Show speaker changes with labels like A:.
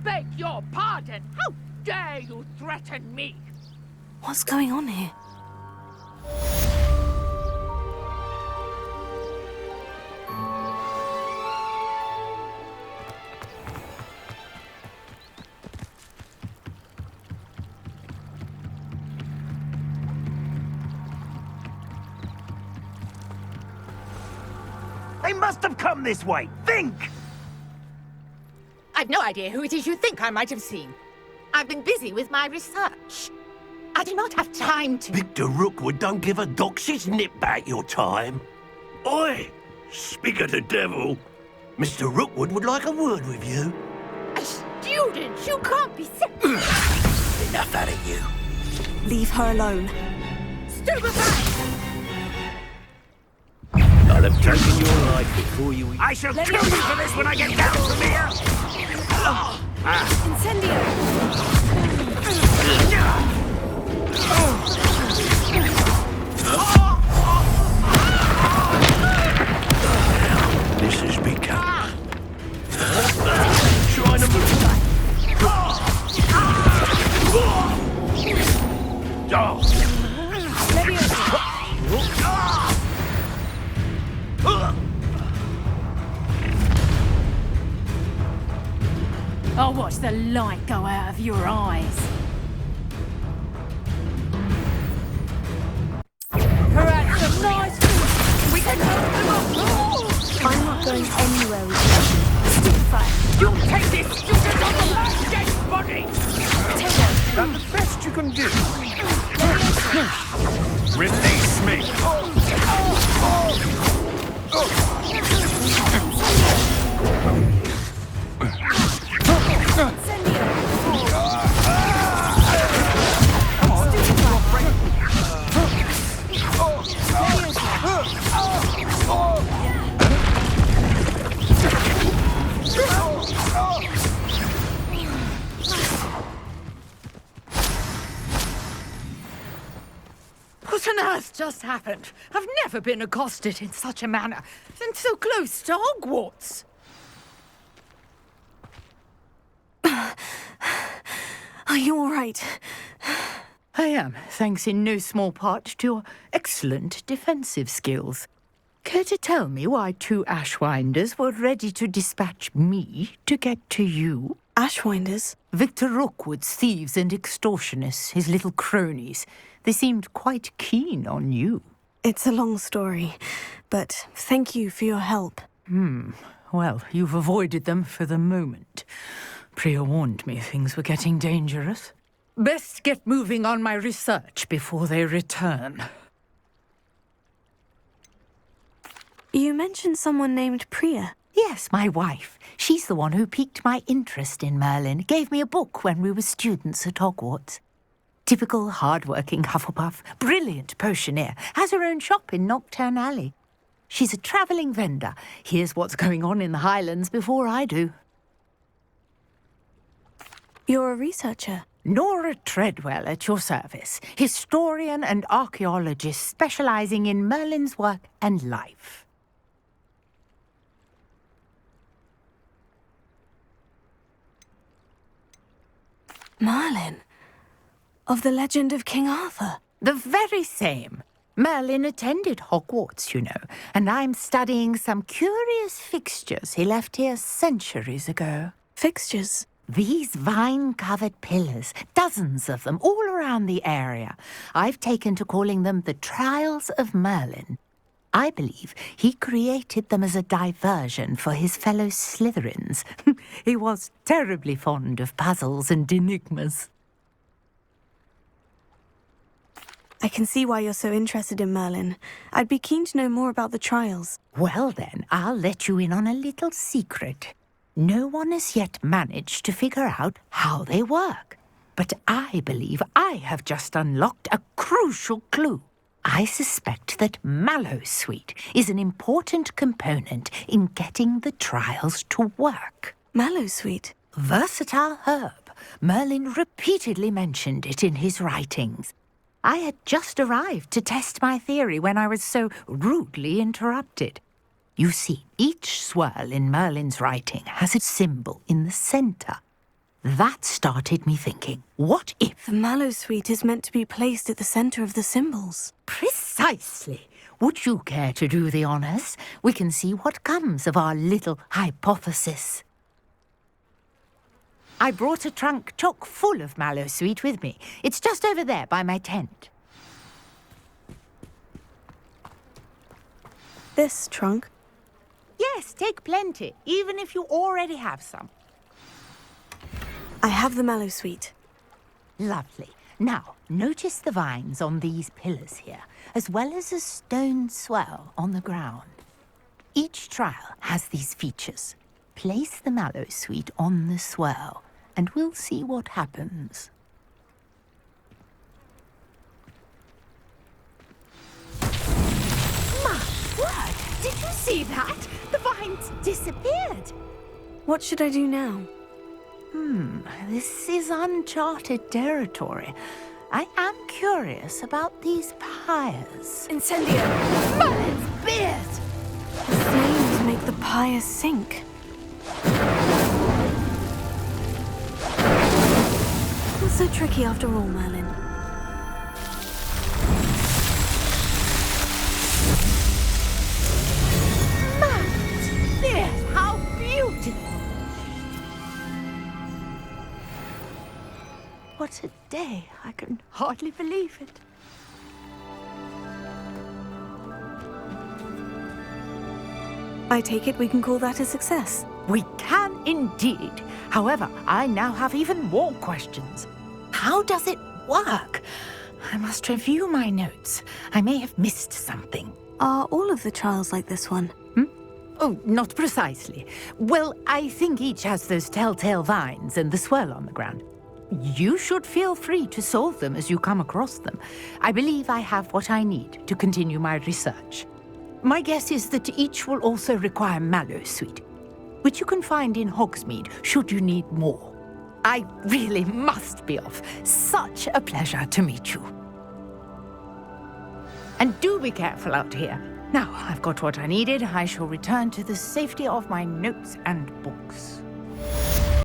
A: beg your pardon. How dare you threaten me?
B: What's going on here?
C: They must have come this way. Think!
A: I've no idea who it is you think I might have seen. I've been busy with my research. I do not have time to...
D: Victor Rookwood don't give a doxy's nip back your time. Oi! Speak of the devil. Mr. Rookwood would like a word with you.
A: A student? You can't be sick.
D: Enough out of you.
B: Leave her alone.
A: Stupefy!
D: I'll have taken your life before you...
C: I shall kill you for this when I get down from here!
B: Incendio!
D: This has become... Trying to move...
E: I'll watch the light go out of your eyes. Perhaps a nice food. We can help them up.
B: I'm not going anywhere with you. Stupefy!
A: You take this student on the last dead body!
C: That's the best you can do. Release me!
A: What on earth just happened? I've never been accosted in such a manner, and so close to Hogwarts.
B: Are you all right?
A: I am, thanks in no small part to your excellent defensive skills. Care to tell me why two Ashwinders were ready to dispatch me to get to you?
B: Ashwinders?
A: Victor Rookwood's thieves and extortionists, his little cronies. They seemed quite keen on you.
B: It's a long story, but thank you for your help.
A: Well, you've avoided them for the moment. Priya warned me things were getting dangerous. Best get moving on my research before they return.
B: You mentioned someone named Priya.
A: Yes, my wife. She's the one who piqued my interest in Merlin. Gave me a book when we were students at Hogwarts. Typical hard-working Hufflepuff, brilliant potioneer, has her own shop in Knockturn Alley. She's a travelling vendor. Hears what's going on in the Highlands before I do.
B: You're a researcher.
A: Nora Treadwell at your service, historian and archaeologist specialising in Merlin's work and life.
B: Merlin? Of the legend of King Arthur?
A: The very same. Merlin attended Hogwarts, you know, and I'm studying some curious fixtures he left here centuries ago.
B: Fixtures?
A: These vine-covered pillars, dozens of them, all around the area. I've taken to calling them the Trials of Merlin. I believe he created them as a diversion for his fellow Slytherins. He was terribly fond of puzzles and enigmas.
B: I can see why you're so interested in Merlin. I'd be keen to know more about the trials.
A: Well then, I'll let you in on a little secret. No one has yet managed to figure out how they work. But I believe I have just unlocked a crucial clue. I suspect that Mallowsweet is an important component in getting the trials to work.
B: Mallowsweet?
A: Versatile herb. Merlin repeatedly mentioned it in his writings. I had just arrived to test my theory when I was so rudely interrupted. You see, each swirl in Merlin's writing has a symbol in the centre. That started me thinking, what if?
B: The mallow sweet is meant to be placed at the center of the symbols.
A: Precisely. Would you care to do the honors? We can see what comes of our little hypothesis. I brought a trunk chock full of mallow sweet with me. It's just over there by my tent.
B: This trunk?
A: Yes, take plenty, even if you already have some.
B: I have the mallow sweet.
A: Lovely. Now, notice the vines on these pillars here, as well as a stone swell on the ground. Each trial has these features. Place the mallow sweet on the swell, and we'll see what happens. My word! Did you see that? The vines disappeared.
B: What should I do now?
A: This is uncharted territory. I am curious about these pyres.
E: Incendio!
A: Merlin's beard!
B: The flames make the pyre sink. Not so tricky after all, Merlin.
A: Merlin's beard! How beautiful! What a day! I can hardly believe it.
B: I take it we can call that a success.
A: We can indeed. However, I now have even more questions. How does it work? I must review my notes. I may have missed something.
B: Are all of the trials like this one?
A: Oh, not precisely. Well, I think each has those telltale vines and the swirl on the ground. You should feel free to solve them as you come across them. I believe I have what I need to continue my research. My guess is that each will also require mallow sweet, which you can find in Hogsmeade should you need more. I really must be off. Such a pleasure to meet you. And do be careful out here. Now I've got what I needed, I shall return to the safety of my notes and books.